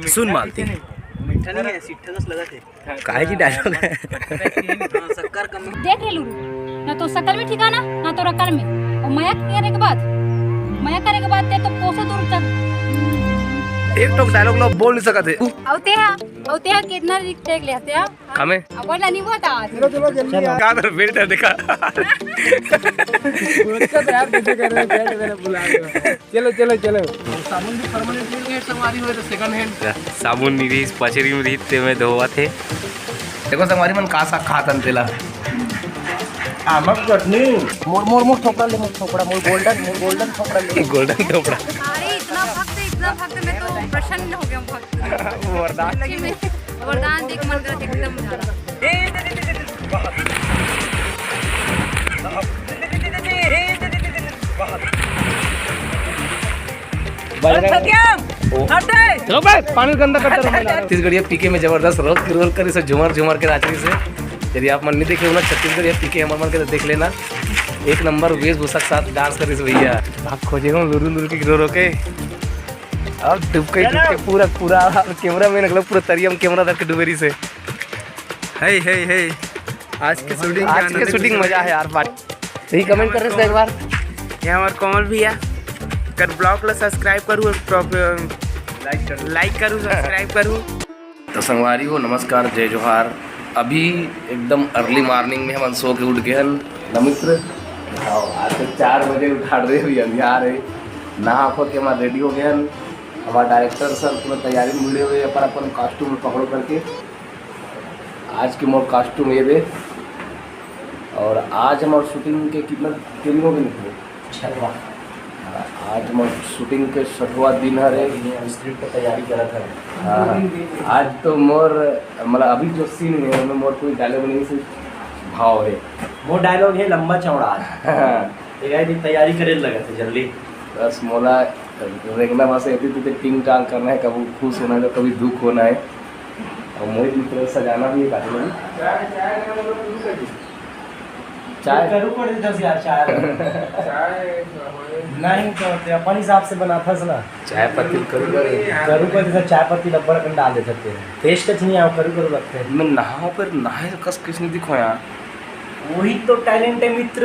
सुन मालती मीठा नहीं है, सीठा कस लगा थे। काहे की डायलॉग है। शक्कर कम देख ले लूरू ना तो शकल में ठिकाना ना तो रकल में। और मया करे के बाद ते तो कोसों दूर तक एक तो डायलॉग लो बोल नहीं सका थे औते हा कितना देख ले आते हैं हमें अब वाला नहीं होता चलो चलो जल्दी यार। क्या कर वेट है देखा बच्चा तो यार पीछे कर रहे हैं, बैठ मेरा बुला रहे हो। चलो चलो चलो। साबुन भी परमानेंट मिल गया संगवारी हुए तो सेकंड हैंड साबुन नहीं रही पचरी में रही ते में धोवा थे देखो संगवारी मन का सा खातन तेला आमक चटनी मोर मोर मोर ठोकरा ले, मोर ठोकरा, मोर गोल्डन ठोकरा ले। गोल्डन कपड़ा अरे इतना भक्त मैं तो प्रसन्न हो गया हूँ भक्त वरदान लगी में वरदान देख मन कर एकदम झाड़ा चलो भाई पानी गंदा करता रहो छत्तीसगढ़िया पीके में जबरदस्त रोल कर इसे झुमर के नाचने से यदि आप मन नहीं देखे हो ना छत्तीसगढ़िया पीके हमारे मन के तो देख लेना एक नंबर वेशभूषा के साथ डांस कर रही भैया आप खोजेगा लुरु के रो के अब डुबके पूरा कैमरा में निकला पूरा तरियम कैमरा धर के डुबेरी से है आज के शूटिंग मजा है यार बात सही कमेंट कर रहे थे एक बार ये हमारे कोमल भैया कर ब्लॉग ला सब्सक्राइब करूँ लाइक करूँ सब्सक्राइब करूँ। तो संगवारी हो नमस्कार जय जोहार। अभी एकदम अर्ली मॉर्निंग में हम सो के उठ गए नमित्र आज से 4 बजे उठा रहे हुए अंधियार है नहा खो के हमारे रेडी हो गए हमारे डायरेक्टर सर पूरा तैयारी में मिले हुए पर अपन कॉस्ट्यूम पकड़ो करके आज की मोर कॉस्ट्यूम ये दे और आज हमारे शूटिंग के कितना दिन हो गए आज हमारे शूटिंग के 6वां दिन है स्क्रिप्ट की तैयारी करा था। हाँ आज तो मोर मतलब अभी जो सीन है उनमें मोर कोई डायलॉग नहीं सिर्फ भाव है वो डायलॉग है लंबा चौड़ा आज दिन तैयारी करे लगा थे जल्दी बस मोला रेगना वहाँ से ऐसी तुझे टिंग टांग करना है कभी खुश होना है तो कभी दुख होना है और मोहित मित्र सजाना भी है काटे लगी चाय करू पड़े 10 यार चाय नहीं तो अपन हिसाब से बनाता है ना चाय पत्ती करू करू पर जैसा चाय पत्ती रबड़ कर डाल दे सकते हैं टेस्ट कुछ नहीं आओ करू लगते हैं मैं नहा पर नहाए तो कस किसने दिखो यार वही तो टैलेंट है मित्र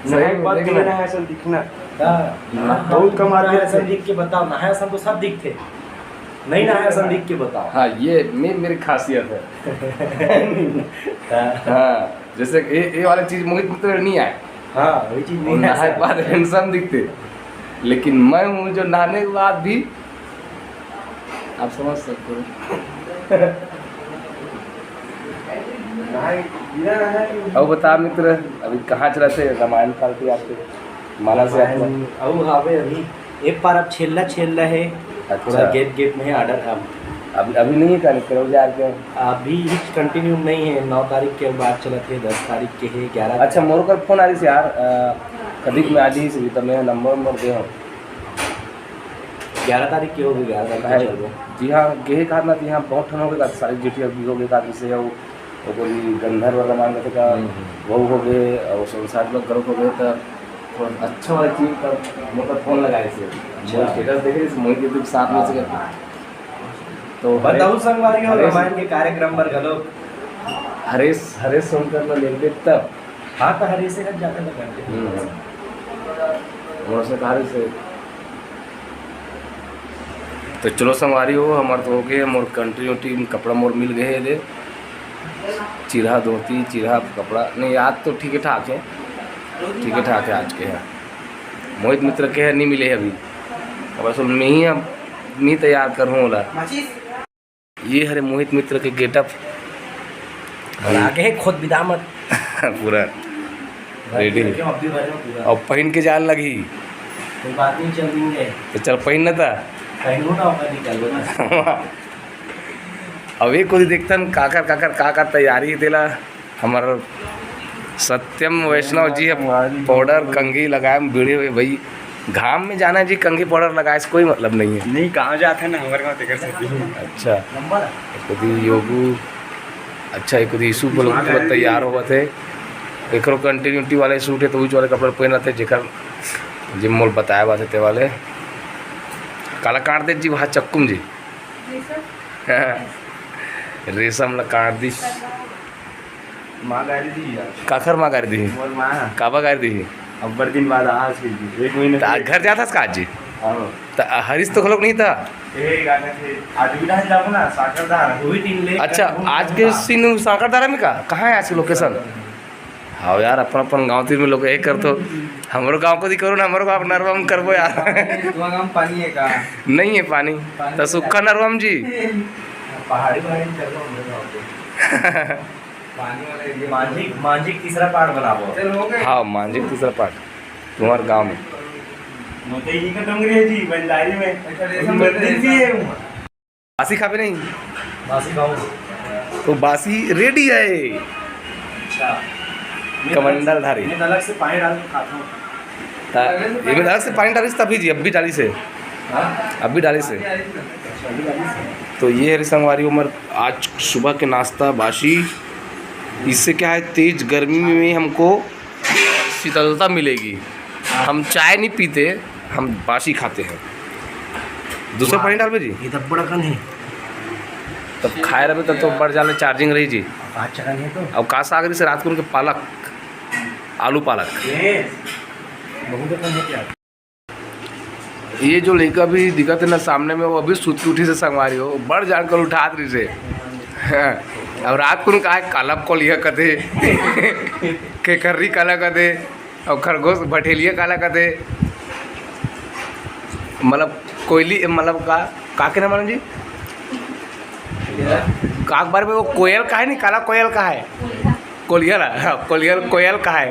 सही बात दिखना है असल दिखना बहुत कम आदमी ऐसा दिख के बताओ नहाया सब तो सब दिखते नहीं नहाया सब दिख के बताओ। हाँ ये मेरी खासियत है हाँ जैसे ये वाली चीज़ मोहित मित्र नहीं आए हाँ वही चीज नहीं नहाने के बाद हैंडसम दिखते लेकिन मैं हूँ जो नहाने के बाद भी आप समझ सकते हो अब बता मित्र अभी कहाँ चला थे रामायण काल के आपके माला से अब अभी एक बार अब छेलना है थोड़ा गेप में है ऑर्डर अभी नहीं है क्या करो यार क्या अभी कंटिन्यू नहीं है 9 तारीख के बाद चला थे 10 तारीख के है 11। अच्छा मोर का फोन आ रही यार कभी में आज ही से तो मैं नंबर दे 11 तारीख के हो गए 11 तारीख जी हाँ गेहे कहा ना यहाँ बहुत ठन हो गए सारी जिटिया भी हो गए काफी से वो कोई गंधर्व वाला मान रहे का वो हो गए और 7 लोग ग्रुप हो गए तो अच्छा वाला चीज का मतलब फोन लगाए से स्टेटस देखे मोहित के साथ में से तो बताओ संगवारी हो रामायण के कार्यक्रम पर गलो हरेश सुनकर ना ले ले तब हाँ तो हरेश से जाते लगा से कहा से तो चलो संगवारी हो हमारे तो हो गए मोर कंटिन्यूटी कपड़ा मोर मिल गए दे चिरहा धोती चिरहा कपड़ा नहीं आज तो ठीक है ठाक है आज के हैं मोहित मित्र के है नहीं मिले अभी अब असल मैं ही तैयार कर रहा हूँ ये हरे मोहित मित्र के गेटअप आगे है खुद विदा मत पूरा रेडी और पहन के जान लगी कोई बात नहीं चल देंगे तो चल पहन न था पहनू ना होगा निकल अब एक को देखतन काकर तैयारी देला हमारा सत्यम वैष्णव जी पाउडर कंघी लगाए बीड़े हुए भाई घाम में जाना जी कंघी पाउडर लगाए से कोई मतलब नहीं है नहीं कहाँ जाते हैं ना हमारे गाँव कर सकते अच्छा कभी योगू अच्छा एक ईशू बोल तैयार हुआ थे एक कंटिन्यूटी वाले सूट है तो उस वाले कपड़े पहना थे जेकर जिम मोल बताया बात थे वाले काला काट दे जी वहाँ चक्कुम जी रेशम ला काट दी माँ गाड़ी दी यार काखर माँ कर दी मोर माँ काबा कर दी अब बड़े दिन बाद आज की जी 1 महीने घर जाता का आज जी आओ तो हरीश तो खलोक नहीं था ए गाना थे आज भी ना जाओ ना साकरदार वही 3 ले अच्छा आज के सीन साकरदारा में का कहाँ है आज की लोकेशन हाँ यार अपन अपन गाँव तीन में लोग यही कर तो हमारे गांव को दी करो ना हमारे गाँव नरवम करबो यार तुम्हारा गाँव पानी है का नहीं है पानी तो सूखा नरवम जी पहाड़ी पहाड़ी चल रहा हूँ पानी वाला एरिया मांझी मांझी तीसरा पार्ट बनाओ चल हो गए हाँ मांझी तीसरा पार्ट तुम्हारे गांव में मोते ही का डोंगरी है जी बंजारी में अच्छा, रेशम मंदिर भी है बासी खापे नहीं मासी गाँव तो बासी रेडी है अच्छा कमंडल धारी मैं अलग से पानी डाल के खाता हूँ ये अलग से पानी डाली तभी जी अब भी डाली से हाँ अब भी डाली से तो ये है संगवारी उम्र आज सुबह के नाश्ता बासी इससे क्या है तेज गर्मी में हमको शीतलता मिलेगी हम चाय नहीं पीते हम बासी खाते हैं दूसरा पानी डाल जी ये तब बड़ा कन है तब खाए रहे तब तो बढ़ जाने चार्जिंग रही जी अच्छा कन है तो अब का सागरी से रात को उनके पालक आलू पालक ये बहुत कन है क्या ये जो लड़का भी दिखत है ना सामने में वो अभी सुत के उठी से संगवारी हो बढ़ जानकर उठा रही से हाँ, अब रात को का काला कोलिया कदे केकर्री काला कदे और खरगोश भटेलिया काला कदे मतलब कोयली मतलब का के नाम जी काक बार में वो कोयल का है नहीं काला कोयल का है कोलियल कोलियल कोयल का है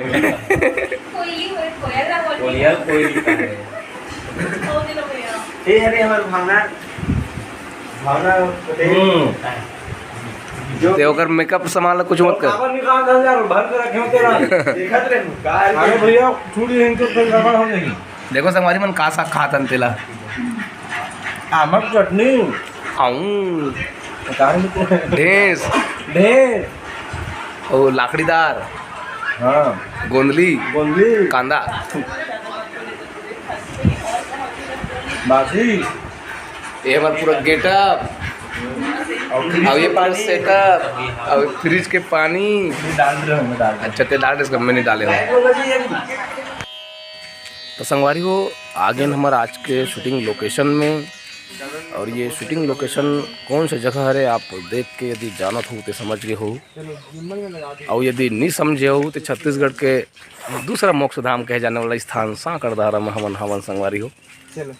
कोलिया कोई का है ए अरे हमार भावना भावना जो ते ओकर मेकअप सामान ला कुछ मत कर काबर निकाल 10,000 भर के रखे हो तेरा देखत रे का अरे भैया थोड़ी इनको फिर गड़बड़ हो जाएगी देखो संगवारी मन का सा खातन तेला आमक चटनी आऊं कहां ढेस ढेर और लाकड़ीदार हां गोंदली गोंदी कांदा बासी ये हमारा पूरा गेटअप अब ये पास सेटअप अब फ्रिज के पानी डाल रहे हो डाल अच्छा ते डाल इसका मैंने डाले हो तो संगवारी हो आगे हमारा आज के शूटिंग लोकेशन में और ये शूटिंग लोकेशन कौन सी जगह है आप देख के यदि जानत हो तो समझ गए हो और यदि नहीं समझे हो तो छत्तीसगढ़ के दूसरा मोक्ष धाम कहे जाने वाला स्थान सांकरदारा में हवन हवन संगवारी हो चलो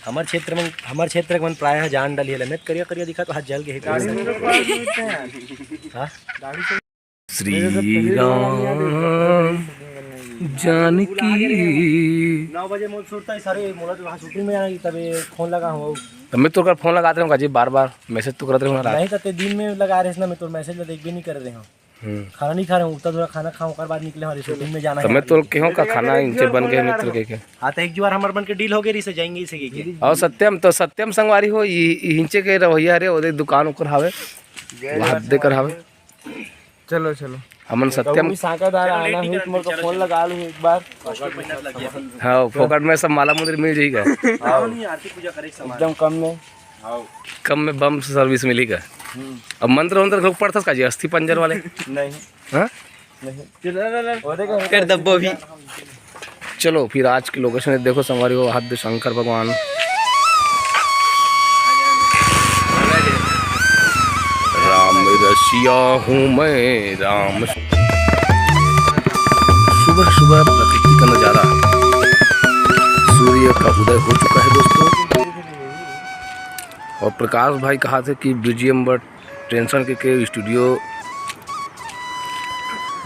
हमारे क्षेत्र में प्रायः जान डाली है करिया करिया दिखा तो हाथ जल गए हाँ श्री राम जानकी 9 बजे मोल सुरता है सारे मोला तो वहाँ शूटिंग में जाना तब फोन लगा हूँ तो मैं तो कर फोन लगाते रहूँगा जी बार बार मैसेज तो करते रहूँगा नहीं करते दिन में लगा रहे ना मैं तो मैसेज में देख भी नहीं कर रहे हूँ खाना नहीं खा रहा हूँ थोड़ा खाना खाऊं कर बाद निकले हमारी शूटिंग में जाना तो मैं तो केहों का खाना इनसे बन के मित्र के हाँ तो एक बार हमारे बन के डील हो गई इसे जाएंगे इसे के और सत्यम तो सत्यम संगवारी हो हिंचे के रवैया रे ओदे दुकान ऊपर हावे वहाँ देकर हावे चलो चलो हमन सत्यम साकादार आना हुई तुम को फोन लगा लूँ एक बार हाँ फोकट में सब माला मुद्री मिल जाएगा एकदम कम में कम में बम सर्विस मिलेगा अब मंत्र वंत्र लोग पढ़ता का जी अस्थि पंजर वाले नहीं हाँ कर दब्बो भी चलो फिर आज की लोकेशन देखो संगवारी हो हद शंकर भगवान राम रसिया हूँ मैं राम सुबह सुबह प्रकृति का नज़ारा सूर्य का उदय हो चुका है दोस्तों और प्रकाश भाई कहा थे कि बीजीएम बट टेंशन के स्टूडियो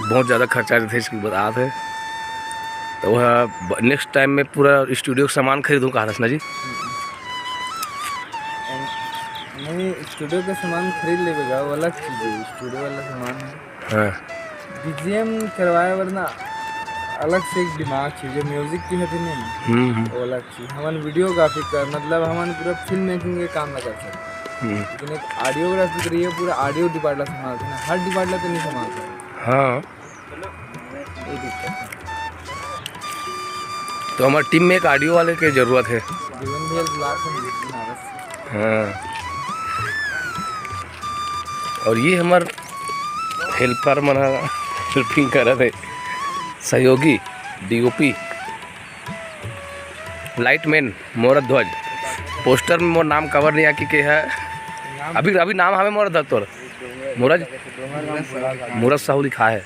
बहुत ज़्यादा खर्चा थे इसकी बता थे तो वह नेक्स्ट टाइम में पूरा स्टूडियो का सामान खरीदूँ कहा था ना जी नहीं स्टूडियो का सामान खरीद लेगा वो अलग चीज़ है स्टूडियो वाला सामान है हाँ बीजीएम करवाए वरना अलग से एक दिमाग चाहिए जो म्यूजिक की है नहीं वो अलग चीज़ हमारे वीडियोग्राफी का मतलब हमारे पूरा फिल्म मेकिंग के काम ना कर सकते लेकिन एक ऑडियोग्राफी के लिए पूरा ऑडियो डिपार्टमेंट संभालते हैं हर डिपार्टमेंट तो नहीं संभालता हाँ ये दिक्कत है तो हमारी टीम में एक ऑडियो वाले की ज़रूरत है जीवन शेयर बुला बनारस से। हाँ। और ये हमार हेल्पर मन हेल्पिंग कर रहे सहयोगी DOP लाइटमैन मोर ध्वज। पोस्टर में मोर नाम कवर नहीं आके के है अभी अभी नाम हमें मोर तोर मूरज साहू लिखा है।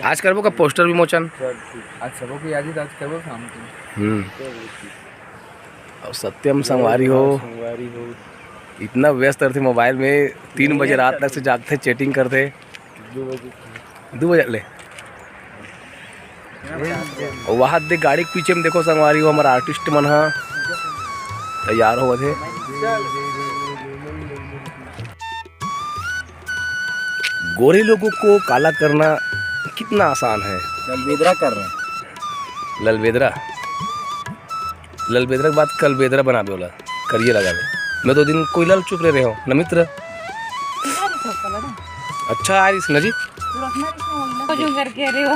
आज करबो का पोस्टर विमोचन आज सबों की याद आज करबो शाम को। और सत्यम संगवारी हो इतना व्यस्त रहते मोबाइल में 3 बजे रात तक से जागते चैटिंग करते 2 बजे ले। और वहाँ देख गाड़ी के पीछे में देखो संगवारी हो हमारा आर्टिस्ट मन हा तैयार हो थे। गोरे लोगों को काला करना कितना आसान है। ललबेदरा कर रहे हैं। ललबेदरा ललबेदरा के बाद कलबेदरा बना बोला करिए लगा दे। मैं तो दिन कोई लल चुप रहे हो न मित्र। अच्छा आ रही जी जो करके रहे हो।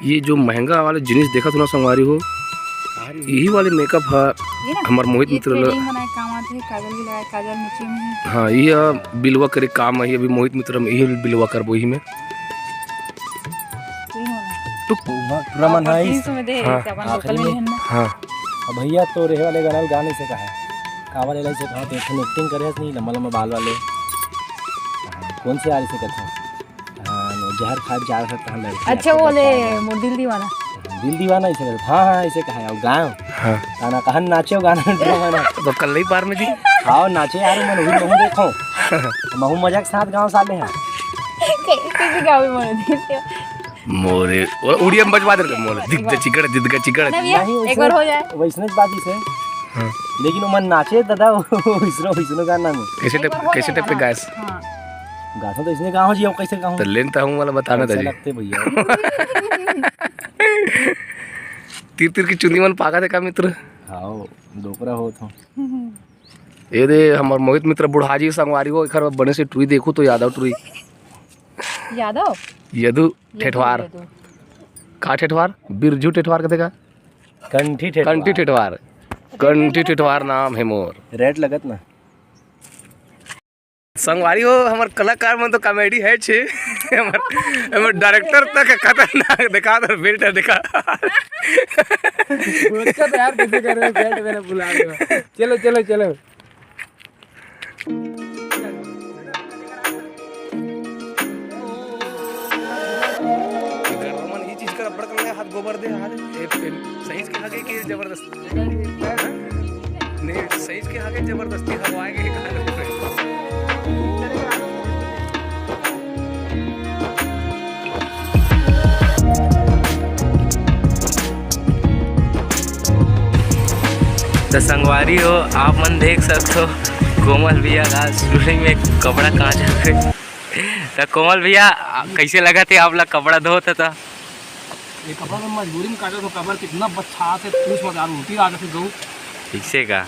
ये जो महंगा वाले जिनिस देखा तो ना संगवारी हो यही वाले मेकअप है हमार मोहित मित्र हाँ ये बिलवा करे काम है अभी मोहित मित्र में यही बिलवा करबो ही में पूरा मन है। हाँ अब भैया तो रहे वाले गाना गाने से कहा कावा ले से कहा तो एक्टिंग करे नहीं लंबा लंबा बाल वाले कौन से आरे से करते जहर खा जा सकता है। अच्छा बोले दिल दीवाना ऐसे करते। हाँ हाँ ऐसे कहा है गाँव हाँ गाना कहा नाचे गाना ड्रामा तो कल ही पार में जी हाँ नाचे यार मैं वही महू देखो महू मजा के साथ गाँव साले हैं मोरे उड़िया में बजवा दे मोरे दिग चिकड़ एक बार हो जाए वैष्णव बाजी से। हाँ। लेकिन मन नाचे दादा वैष्णव गाना में कैसे टाइप पे गायस गाना तो इसने गाँव जी कैसे गाँव तो लेनता हूँ वाला बताना था जी लगते भैया तीर की चुनी मन पागा थे का मित्र। हाँ दोपहर हो तो ये दे हमार मोहित मित्र बुढ़ाजी संगवारी हो खर बने से टुई देखू तो यादव टुई यदु ठेठवार का ठेठवार बिरजू ठेठवार कहते का कंठी ठेठवार नाम है मोर। रेड लगत ना संगवारी हो हमार कलाकार मन तो कॉमेडी है छे हमार डायरेक्टर तक खतरनाक दिखा दर बेल्ट दिखा अच्छा तो यार कैसे कर रहे हो बेल्ट मैंने बुला लिया। चलो चलो चलो हाथ गोबर दे हाथ सही के आगे की जबरदस्ती नहीं सही के आगे जबरदस्ती हवाएंगे तो संगवारी हो आप मन देख सकते हो कोमल भैया का शूटिंग में कपड़ा कहाँ जा गए। तो कोमल भैया कैसे लगा थे आप लोग कपड़ा धोता था। ये कपड़ा में मजबूरी में काटे तो कपड़ा कितना बच्चा से पूछ मत यार उल्टी आ गई गऊ इसे का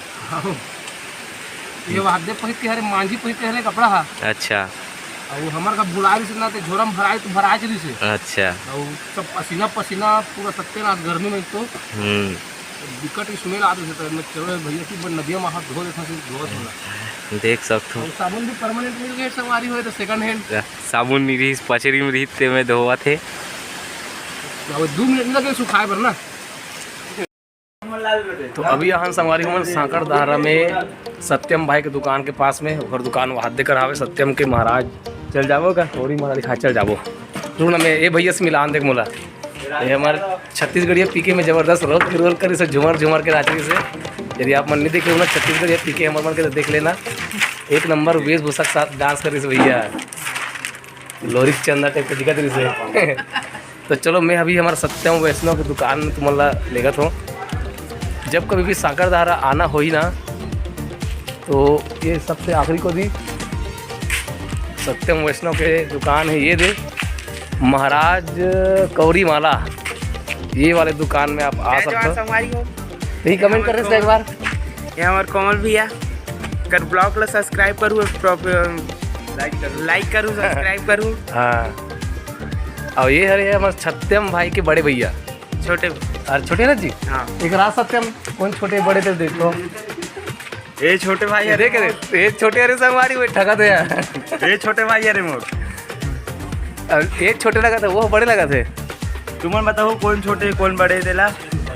ये वादे पहित के हरे मांझी पहित के हरे कपड़ा हा। अच्छा और वो हमार का बुलारी से ना ते झोरम भराए तो भराए चली से। अच्छा और सब पसीना पसीना पूरा सत्यानाश गर्मी में तो दिक्कत की सुने आते थे मैं चलो भैया की नदियों में हाथ धो देता से धो होला देख सकते हो। साबुन भी परमानेंट मिल गए सवारी हो तो सेकंड हैंड साबुन नहीं रही पचरी में रही ते में धोवा थे 2 मिनट लगे सुखाए पर ना। तो अभी यहाँ संगवारी हम सांकड़ दारा में सत्यम भाई के दुकान के पास में और दुकान वहाँ देकर आवे सत्यम के महाराज चल जाबो का थोड़ी महाराज दिखा चल जाबो रुक ना मैं ये भैया से मिलान देख मोला ये हमारे छत्तीसगढ़िया पीके में जबरदस्त रोल कर इसे झुमर के रात्रि से यदि आप मन नहीं देखे हो ना छत्तीसगढ़िया पीके हमारे मन के देख लेना एक नंबर वेशभूषा के साथ डांस कर से भैया लोरिक चंदा टाइप का दिखा से। तो चलो मैं अभी हमारा सत्यम वैष्णव की दुकान में तुम्हारा लेगत हूँ। जब कभी भी सांकड़ दारा आना हो ही ना तो ये सबसे आखिरी को दी सत्यम वैष्णव के दुकान है ये दे महाराज कौरी माला ये वाले दुकान में आप आ सकते हो। यही कमेंट कर रहे थे एक बार ये हमारे कोमल भैया कर ब्लॉग को सब्सक्राइब करूँ लाइक करूँ सब्सक्राइब करूँ। हाँ और ये हरे हमारे सत्यम भाई के बड़े भैया छोटे और छोटे ना जी। हाँ एक रात सत्यम कौन छोटे बड़े थे देखो ये छोटे भाई ये देख रहे ये छोटे अरे संगवारी वो ठगा थे यार। ये छोटे भाई अरे मोर और एक छोटे लगा था वो बड़े लगा थे। तुमन बताओ कौन छोटे कौन बड़े देला।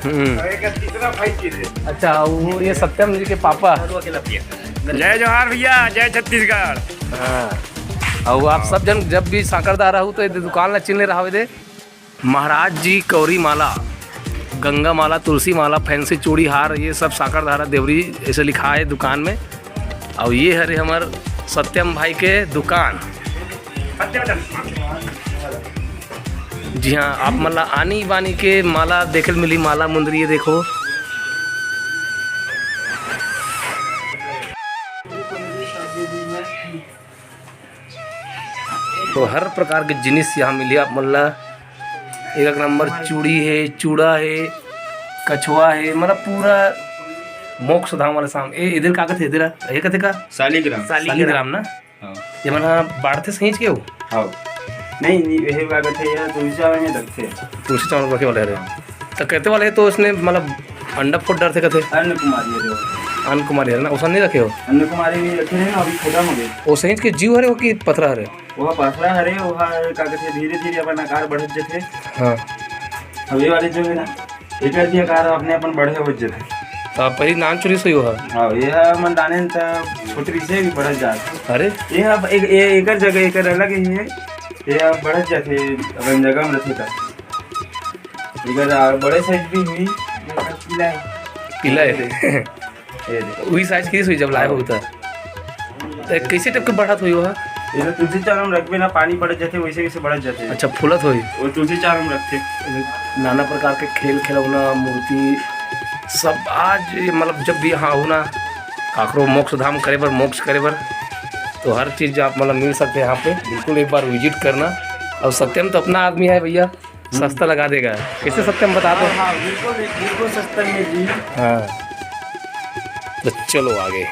तीसरा भाई अच्छा वो ये सत्यम जी के पापा। जय जोहार भैया, जय छत्तीसगढ़। हाँ और आप सब जन जब भी साकरदारा हो तो ये दुकान ला चिन्ह रहा दे महाराज जी कौरी माला, गंगा माला, तुलसी माला, फैंसी चूड़ी हार, ये सब साकरधारा देवरी ऐसे लिखा है दुकान में। और ये हरे हमार सत्यम भाई के दुकान। जी हाँ आप मतलब आनी बानी के माला देखे मिली, माला मुंदरी ये देखो। तो हर प्रकार के जिनिस यहाँ मिली आप मतलब एक नंबर चूड़ी है, चूड़ा है, कछुआ है, मतलब पूरा मोक्ष धाम वाला साम। ए इधर कागज है इधर ये कथे का सालीग्राम ना। ये मना बाढ़ते सहींच के हो। हाँ नहीं यही कागज है यार, तुलसी चावल में रखते हैं। तुलसी चावल रखे वाले रहे तो कहते वाले तो उसने मतलब अंडा फोट डर थे कथे। अन्न कुमारी है ना उसन नहीं रखे हो। अन्न कुमारी भी रखे हैं ना, अभी खत्म हो गए। वो सहींच के जीव हरे हो कि पथरा हरे। वह पथरा हरे वह कागज है, धीरे धीरे अपन आकार बढ़त जाते। हाँ अब ये वाले जो है ना एक भी आकार अपने अपन बढ़े हो जाते। तो आप पहली नान चोरी सही हो। हाँ ये मन दाने छोटी से भी बढ़त जाते। अरे ये अब एक जगह एक अलग ही है, ये अब बढ़त जाते अपन जगह में रखे था। इधर बड़े साइज भी हुई पीला है वही साइज की हुई जब लाए होता तो कैसे टाइप के बढ़त हुई वहाँ। ये तो तुलसी चावल में रखबे ना, पानी बढ़त जाते वैसे वैसे बढ़त जाते। अच्छा फुलत हुई वो तुलसी चावल में रखते। नाना प्रकार के खेल खिलौना मूर्ति सब आज मतलब जब भी यहाँ हो ना काकरो मोक्ष धाम करे बर, मोक्ष करे बर तो हर चीज़ आप मतलब मिल सकते हैं यहाँ पे। बिल्कुल एक बार विजिट करना। और सत्यम तो अपना आदमी है भैया, सस्ता लगा देगा। कैसे सत्यम बता दो। हाँ बिल्कुल सस्ता है जी। हाँ तो चलो आगे।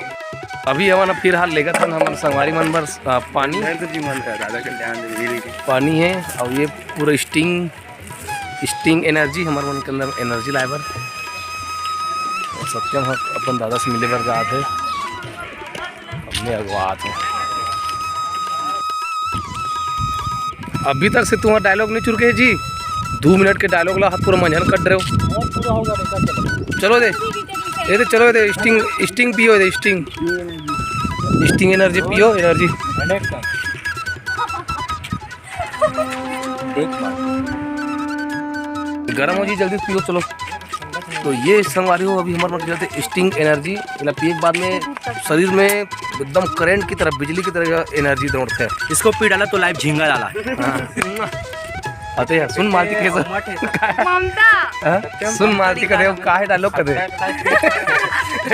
अभी हमारा फिर हाल लेगा था हमारे संगवारी मन पर पानी जी मन का दादा के ध्यान दे पानी है। और ये पूरा स्टिंग एनर्जी हमारे मन के अंदर एनर्जी लाए बर। और सत्यम हम अपन दादा से मिले बर गए थे, हमने अगवा थे। अभी तक से तुम्हारा डायलॉग नहीं चुके जी। 2 मिनट के डायलॉग ला हाथ पूरा मंझन कट रहे हो। चलो दे ये चलो दे स्टिंग पियो दे स्टिंग एनर्जी पियो एनर्जी। गरम हो जी जल्दी पियो चलो। तो ये संगवारी हो अभी हमारे मन चलते स्टिंग एनर्जी पिए के बाद में शरीर में एकदम करंट की तरह बिजली की तरह एनर्जी दौड़ता है। इसको पी डाला तो लाइव झींगा डाला। अते सुन मालती कैसा ममता सुन मालती का देखो काहे डालो कदे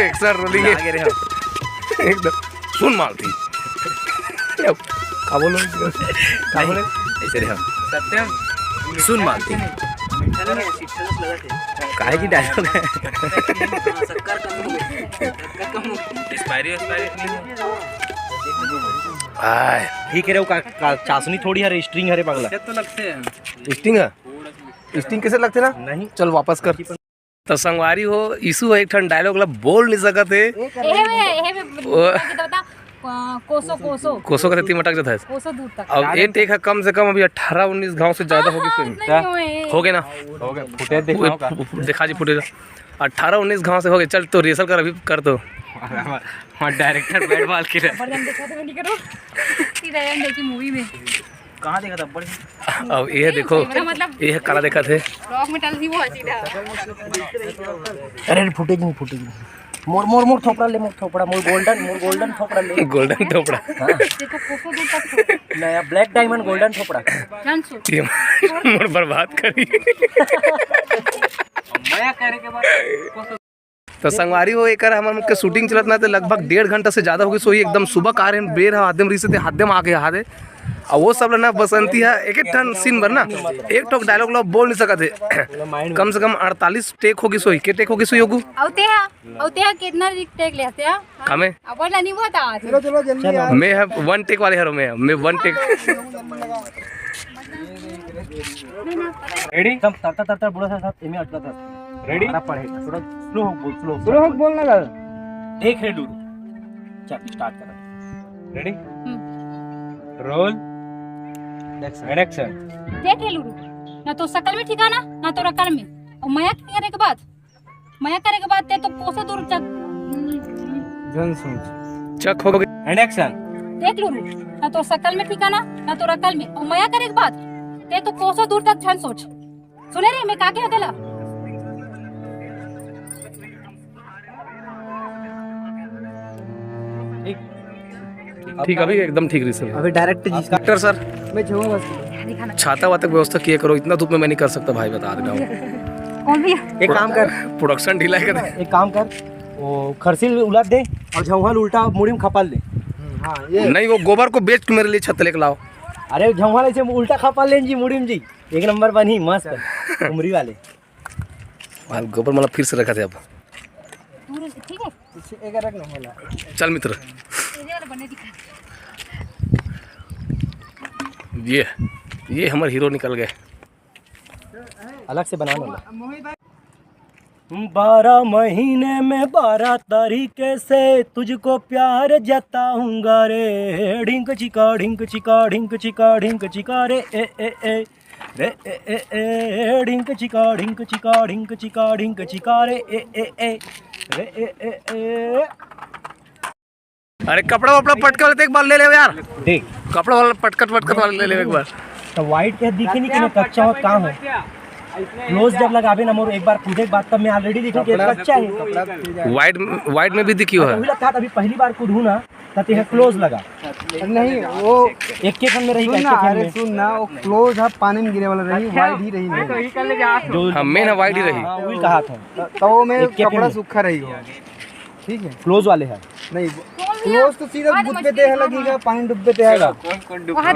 एक सर रोलिंग एकदम सुन मालती का बोलो ऐसे रे हम सत्यम सुन मालती काहे की डायलॉग है। ठीक है रे का चाशनी थोड़ी हरे स्ट्रिंग हरे पगला तो लगते हैं स्टिंग है स्टिंग कैसे लगते ना नहीं। चल वापस कर। तो संगवारी हो ईसु एक ठन डायलॉग ला बोल नहीं सकत है। कोसो का तीन मटक जाता है। कोसो दूर तक अब ये टेक है कम से कम अभी 18-19 गांव से ज्यादा होगी फिल्म। हो गए ना हो गया फुटेज दिखाओ का दिखा जी फुटेज 18-19 गांव से हो गए। चल तो रिहर्सल कर अभी कर दो। डायरेक्टर बैट बॉल की देखी मूवी में कहाँ देखा था बड़े। अब ये देखो मतलब ये काला देखा थे रॉक में टल थी वो सीधा। अरे फुटेज नहीं मोर थोपड़ा ले मोर गोल्डन थोपड़ा ले गोल्डन टोपड़ा देखो कोसो दूर तक नया ब्लैक डायमंड गोल्डन थोपड़ा जान सो ये मोर बर्बाद करी। माया करे के बाद तो संगवारी हो एक हमारे मुख्य शूटिंग चलत ना तो लगभग 1.5 घंटा से ज्यादा हो गई। सो एकदम सुबह का रहे बेर हाथम रही से हाथम आके हादे और वो सब ना बसंती है एक ठन सीन भर ना एक ठोक डायलॉग लो बोल नहीं सकते। कम से कम 48 टेक होगी सोई के टेक होगी सोई होगू औते कितना टेक लेते हैं कमे अब बोला नहीं बता मैं है 1 टेक वाले हरो मैं 1 टेक रेडी तब तरता तरता बुढ़ा सा साथ इमे अटका था रेडी पढ़ेगा थोड़ा स्लो बोल स्लो बोलना लगा। देख रे डूरू चल स्टार्ट कर रेडी रोल एक्शन देख ले लूरू, ना तो शकल में ठिकाना ना तो रकल में, और मया करे के बाद ते तो कोसा दूर तक जन सोच चक हो गई। एंड एक्शन देख लूरू, ना तो शकल में ठिकाना ना तो रकल में, और मया करे के बाद ते तो कोसा दूर तक ध्यान सोच। सुने रे मैं काके होतेला ठीक अभी एकदम ठीक रही सर। अभी डायरेक्ट जी डॉक्टर सर मैं छूंगा बस। दिखाना छाता वाता की व्यवस्था किया करो, इतना धूप में मैं नहीं कर सकता भाई, बता दे रहा हूँ। कौन भैया एक काम कर प्रोडक्शन ढीला है कर। एक काम कर वो खरसिल उलट दे और झंगल उल्टा मुड़ी में खपाल दे। हाँ ये नहीं वो गोबर को बेच के मेरे लिए छत लेके लाओ। अरे झंगल ऐसे उल्टा खपाल लें जी मुड़ी में जी एक नंबर बनी मस्त उमरी वाले भाई गोबर मतलब फिर से रखा थे अब। दूर से, ठीक है एक रख ना होला। चल मित्र ये वाला बने दिखा। ये हमारे हीरो निकल गए। अलग से बनाना वाला 12 महीने में 12 तरीके से तुझको प्यार जताऊंगा रे ढिंक चिका ढिंक चिका ढिंक चिका ढिंक चिका रे ए ए ए रे ए ए ए ढिंक चिका ढिंक चिका ढिंक चिका ढिंक चिका रे ए ए ए रे ए ए ए। अरे कपड़ा वपड़ा पटका वाले एक बार ले ले यार, देख कपड़ा वाला पटकट वाले ले ले एक बार। तो वाइट के दिखे नहीं कि मैं कच्चा हो कहाँ है क्लोज जब लगावे ना मोर एक बार कूदे के बाद तब मैं ऑलरेडी देखूं कि कच्चा है वाइट में भी दिखी हुआ है। वही लगता अभी पहली बार कूदू ना तब ये क्लोज लगा नहीं वो एक के खन में रही सुन ना, अरे सुन ना वो क्लोज है पानी में गिरे वाला रही, वाइड ही रही नहीं। जो हाँ मेन है वाइट ही रही। हाँ वही कहा था तो वो में एक के कपड़ा में। सूखा रही हो, ठीक है। क्लोज वाले है नहीं क्लोज तो सीधा बुत पे ते लगेगा, पानी डूब पे ते आएगा। वहां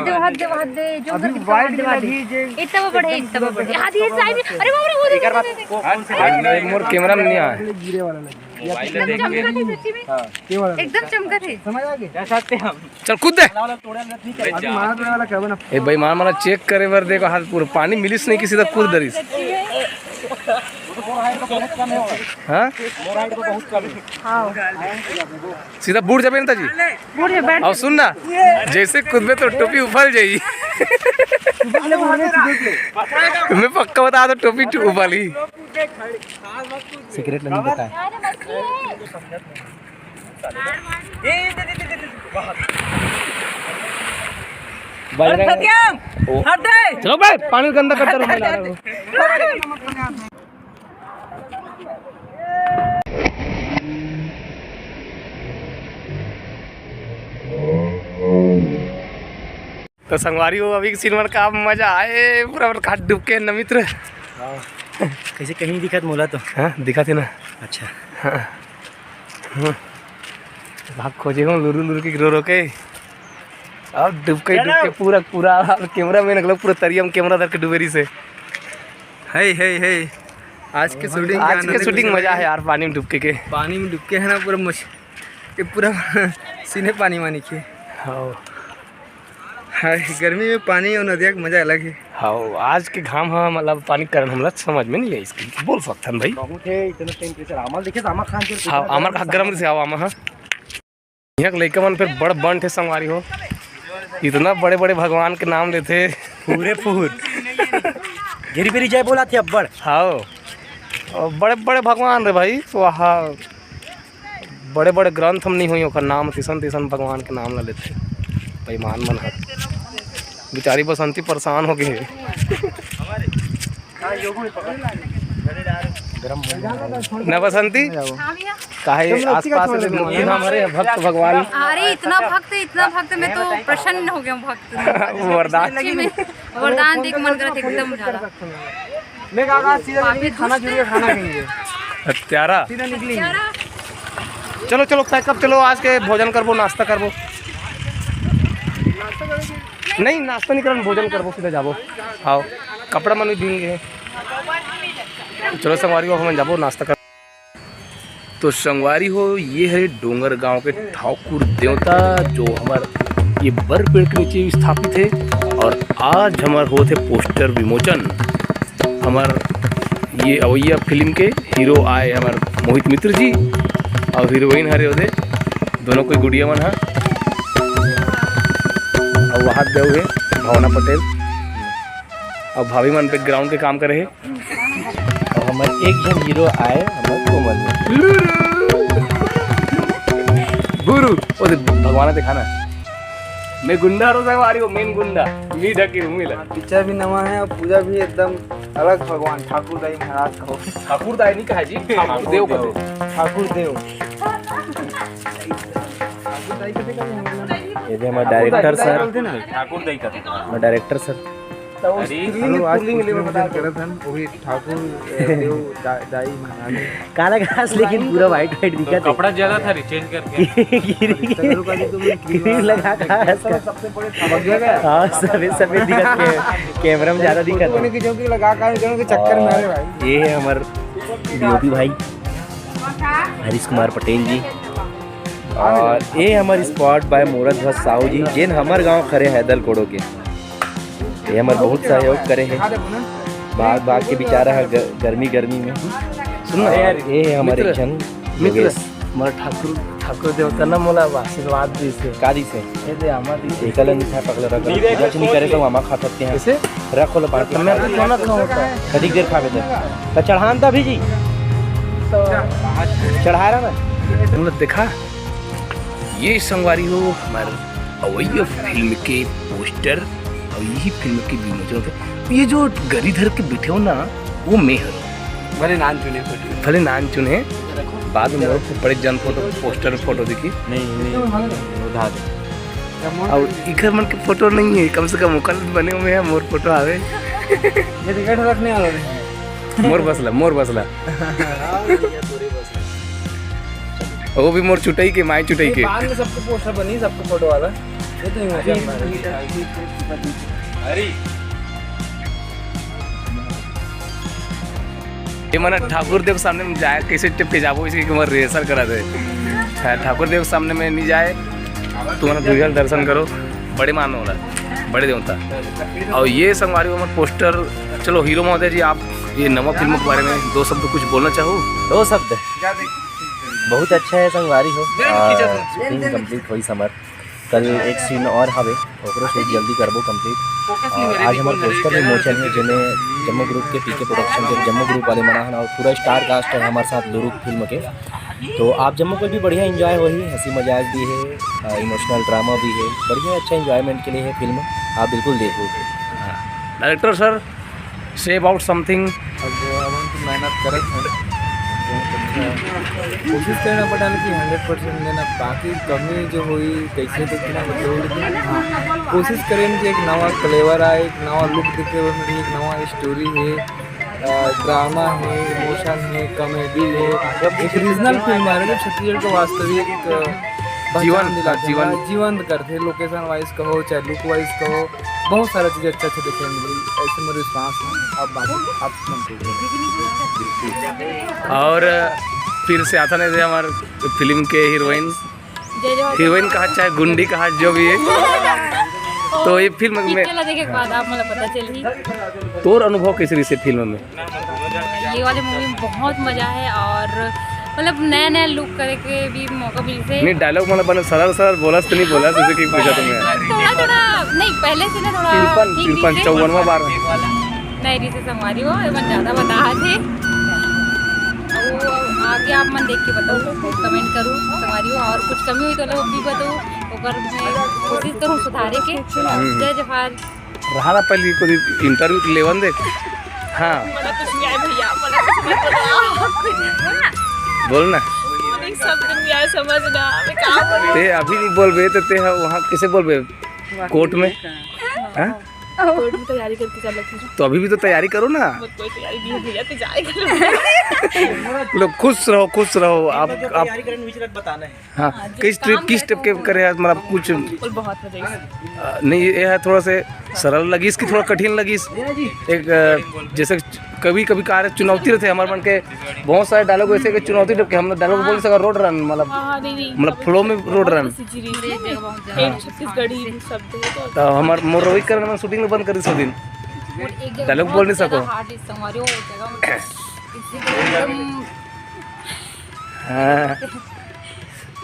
दे जो अभी वाइड लगी जे इतना बढ़े हाथ ये साइड में। अरे बाप रे वो देख मोर कैमरा में नहीं आया। गिरे वाला लगी चमका थे सच्ची में, के वाला एकदम चमका थे। समझ आ गए। चल कूद दे। अभी मार वाला क्या बना ए भाई मारा चेक करे बर देखो हाथ पूरा पानी मिलिस नहीं किसी तक कूद दरिस। हाँ सीधा बूढ़ जाबे ना जी। और सुन ना जैसे कूदबे तो टोपी उफल जाई। मैं पक्का बता दो टोपी उफली। सीक्रेट नहीं बताया चलो भाई पानी गंदा करता रहो। तो संगवारी हो अभी सिनेमा का मजा आए पूरा खाट डूब के न मित्र। कैसे कहीं दिखत मोला तो हाँ दिखा थे ना। अच्छा भाग खोजे हूँ लुरु की रो के अब डूब के पूरा कैमरा में निकला पूरा तरियम कैमरा धर के डूबेरी से। है आज के शूटिंग मजा है यार पानी में डुबके के। पानी में डुबके है ना पूरा ये पूरा सीने पानी वानी के। हाँ हाय गर्मी में पानी और नदिया का मजा अलग है। हाँ आज के घाम हाँ मतलब पानी कारण हमला समझ में नहीं है इसकी बोल सकते हैं भाई। बहुत है इतना टेम्परेचर आमल देखे आमा खान के हाँ आमर का गरम से आओ आमा। हाँ यहाँ के लड़का मन फिर बड़ बन थे संगवारी हो, इतना बड़े बड़े भगवान के नाम लेते पूरे फूर गिरी बिरी जय बोला थे अब बड़। हाँ और बड़े बड़े भगवान रे भाई वहाँ बड़े बड़े ग्रंथ हम नहीं हुई ओकर नाम तिसन तिसन भगवान के नाम ला लेते भाई। मान मन है बेचारी बसंती परेशान हो गई। न बसंती हाँ भैया। काहे आसपास से तीन हमारे भक्त भगवान। अरे इतना भक्त मैं तो प्रसन्न हो गया हूँ भक्त। वरदान सच्ची में वरदान देख मन कर एकदम ज्यादा। मैं कहा सीधा निकली खाना चुरी खाना खाएंगे हत्यारा। सीधा निकली। चलो चलो पैकअप चलो आज के भोजन करबो नाश्ता करबो। नहीं नाश्ता नहीं करबो भोजन करबो सीधा जाबो। हाँ कपड़ा मन भी भींगे। चलो संगवारी हो हम जाबो नाश्ता कर। तो संगवारी हो ये है डोंगर गांव के ठाकुर देवता जो हमारे ये बर पेड़ के नीचे स्थापित है। और आज हमार होते पोस्टर विमोचन। हमार ये अवैया फिल्म के हीरो आए हमार मोहित मित्र जी और हीरोइन हरे होते दोनों कोई गुड़िया मन है और वहाँ दे हुए भावना पटेल और भाभी मन बैकग्राउंड के काम करे है। और हमारे एक जन हीरो आए हमारे कोमल गुरु ओ भगवान दिखाना मैं गुंडा रो सवारी हो मेन गुंडा मी ढकी मिला। पिक्चर भी नवा है और पूजा भी एकदम अलग भगवान ठाकुर दाई महाराज का हो। ठाकुर दाई नहीं कहा जी ठाकुर देव का ठाकुर देव ये थे हमारे डायरेक्टर सर, ठाकुर दाई का हमारे डायरेक्टर सर। हेलो आज करत हन वो भी ठाकुर देव दाई महाराज काला घास लेकिन पूरा वाइट वाइट दिखा था। कपड़ा ज्यादा था चेंज करके क्रीम लगा था सबसे बड़े ठबक गया। हाँ सफेद सफेद दिखा कैमरा में ज्यादा दिखा था। की जोकी लगा कर के चक्कर में अरे भाई ये है हमारे डीओपी भाई हरीश कुमार पटेल जी और ये हमारे स्पॉट बाय मूरत ध्वज साहू जी जिन हमारे गांव खरे हैदल कोड़ो के ये हमारे बहुत सहयोग करे हैं भाग भाग के बेचारा है गर्मी में सुनना यार ये है हमारे जन मित्र हमारा ठाकुर देवता ना मोला आशीर्वाद दी से कादी से ये दे हमार दी एकल नहीं पकड़ रख कुछ नहीं करे तो मामा खा सकते हैं कैसे रखो लो बाकी मैं तो खाना खाऊंगा कदी देर खावे तो चढ़ान था भी जी तो चढ़ा रहा ना तुमने देखा ये संगवारी हो हमारे अवैया फिल्म के पोस्टर और यही फिल्म के विमोचन थे। ये जो गरीधर के बैठे हो ना वो मैं हूँ भले नाम चुने बाद में मोर बड़े जन फोटो पोस्टर फोटो दिखी नहीं उधार दे और इधर मन के फोटो नहीं है कम से कम मुकल बने हुए हैं मोर फोटो आवे ये टिकट रखने वाला मोर बसला वो भी मोर चुटाई के माई चुटाई के बाद में सबको पोस्टर बनी सबको फोटो वाला ये तो ये मना ठाकुर देव सामने में जाए कैसे टिप के जाबो इसकी उम्र रिहर्सल करा दे ठाकुर देव सामने में नहीं जाए तुम्हारा दुर्जल दर्शन करो बड़े मान हो रहा बड़े देवता। और ये संगवारी में पोस्टर चलो हीरो महोदय जी आप ये नवा फिल्म के बारे में दो शब्द कुछ बोलना चाहो। दो शब्द बहुत अच्छा है संगवारी हो शूटिंग कंप्लीट हुई समर कल एक सीन और हवे ओकरो शूट जल्दी करबो कंप्लीट और आज हमारे पोस्टर विमोचन है जिन्हें जम्मू ग्रुप के पीके प्रोडक्शन के जम्मू ग्रुप वाले मना और पूरा स्टार कास्ट है हमारे साथ लुरुक फिल्म के। तो आप जम्मू को भी बढ़िया एंजॉय हो ही हंसी मजाक भी है इमोशनल ड्रामा भी है बढ़िया अच्छा एंजॉयमेंट के लिए है फिल्म आप बिल्कुल देखो। Director sir say about something अब हम मेहनत करत हैं कोशिश करना पड़ा कि 100% देना बाकी कमी जो हुई कैसे तो बिना मतलब हाँ कोशिश करें कि एक नवा फ्लेवर आए एक नवा लुक दिखे उसमें एक नवा स्टोरी है ड्रामा है इमोशन है कॉमेडी है एक रीजनल फिल्म है जो छत्तीसगढ़ का वास्तविक जीवंत करते लोकेशन वाइज कहो चाहे लुक वाइज कहो बहुत सारा चीज़ अच्छा देखने मिली ऐसे मेरे रिस्पॉन्स है अब बाकी आप और फिर से आता नहीं थे हमारे फिल्म के हीरोइन कहा चाहे गुंडी कहा जो भी है तो ये फिल्म में देखे के बाद आप मतलब पता चली तोर अनुभव कैसे रही से फिल्म में। ये वाले मूवी में बहुत मजा है और मतलब नया लुक करे के भी मौका मिल से नहीं डायलॉग मतलब बने सरल बोला तो नहीं बोला जैसे कि पूछा तुम्हें थोड़ा नहीं पहले से ना थोड़ा तिरपन 54वां बार नहीं रीसे संगवारी हो मन ज़्यादा बता थे वो आगे आप मन देख के बताओ कमेंट करूँ संगवारी हो और कुछ कमी हुई तो लोग भी बताओ अगर मैं कोशिश करूँ सुधारे के जय जवाहर रहा पहले को इंटरव्यू लेवन देख हाँ बोल ना ते अभी नहीं बोल बे तो ते वहाँ कैसे बोल बे कोर्ट में हाँ तैयारी करके चल रही तो अभी भी तो तैयारी करो ना कोई तैयारी नहीं भैया तो जाएगा लोग खुश रहो आप बताना है हाँ किस ट्रिप के करे मतलब कुछ बहुत मजा नहीं ये है थोड़ा से सरल लगी इसकी थोड़ा कठिन लगी एक जैसे कभी कभी कार्य चुनौती रहते हमारे मन के बहुत सारे डायलॉग ऐसे कि चुनौती रहते हम डायलॉग बोल सका रोड रन मतलब फ्लो में रोड रन छत्तीसगढ़ी शब्द है तो हमार मोर रोई करने में शूटिंग में बंद करी सब दिन डायलॉग बोल नहीं सको हाँ।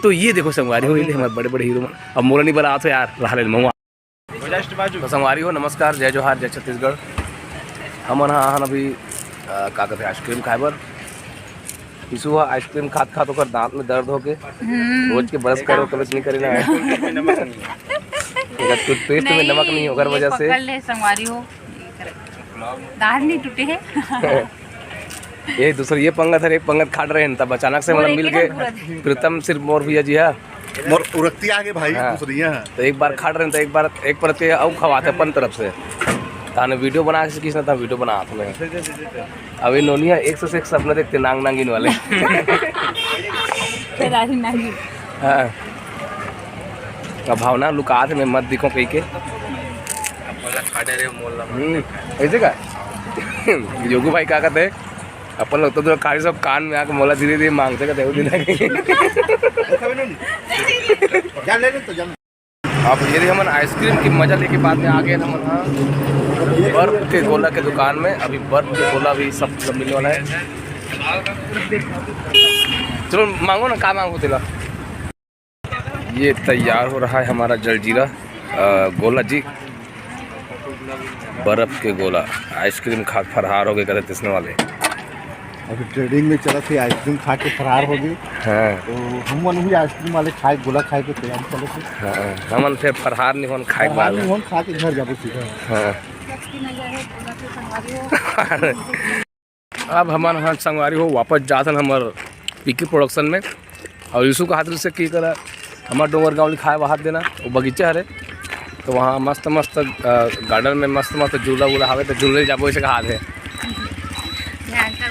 तो ये देखो संगवारी हो हमारे बड़े बड़े हीरो अब मोला नहीं बना तो यार रहा ले मऊआ तो संगवारी हो नमस्कार जय जोहार जय छत्तीसगढ़ हमन हाँ अभी का कहते आइसक्रीम खाए बर इशू आइसक्रीम खात खात होकर दांत में दर्द होके रोज के ब्रश करो कभी नहीं करे ना टूथपेस्ट में नमक नहीं होकर वजह से संगवारी हो दांत नहीं टूटे हैं ये दूसरा ये पंगत है एक पंगत खाट रहे हैं तब अचानक से मतलब मिल के प्रीतम सिर्फ मोर भैया जी है मोर उरक्ति आगे भाई हाँ। दूसरी है तो एक बार खाट रहे हैं तो एक बार एक परत के अब खवाते अपन तरफ से ताने वीडियो बना के किसने था वीडियो बना हाथ में अब इन नोनिया एक से एक सपने देखते नांग नांगिन वाले हाँ अब भावना लुका थे मैं मत दिखो कहीं के ऐसे का योगू भाई क्या कहते अपन लोग तो खाली सब कान में आके मोला धीरे धीरे मांगते कहते अब ये हम आइसक्रीम की मजा लेके बाद में आ गए हम बर्फ के गोला के दुकान में अभी बर्फ के गोला भी सब मिलने वाला है चलो मांगो ना, कहाँ मांगो तेला। ये तैयार हो रहा है हमारा जलजीरा गोला जी, बर्फ के गोला आइसक्रीम खा फरहार हो गए कहते तिसने वाले। अभी ट्रेडिंग में चला थे आइसक्रीम खा के फरार हो गए। हाँ तो हम मन भी आइसक्रीम वाले खाए गोला खाए के तैयार चले थे। हाँ हमन फिर फरहार नहीं होन खाए बाद हम खा के घर जाबो सीधा। हाँ अब हमारे यहाँ संगवारी हो वापस जातन हमार पीके प्रोडक्शन में और यीशु का हाथ से की करा हमार डोंगर गाँव लिखाए वहाँ देना वो बगीचा हरे तो वहाँ मस्त मस्त गार्डन में मस्त मस्त झूला वूला हवे तो झूले जाबो ऐसे हाथ है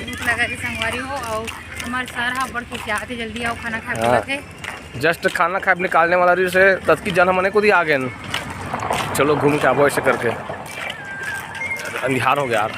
भूख लगा संगवारी हो और हमारे सर हाँ बड़ खुश आते जल्दी आओ खाना खा जस्ट खाना खाए निकालने वाला रही से तत्की जन हमने को दी आ गए चलो घूम के आबो ऐसे करके अंधियार हो गया यार।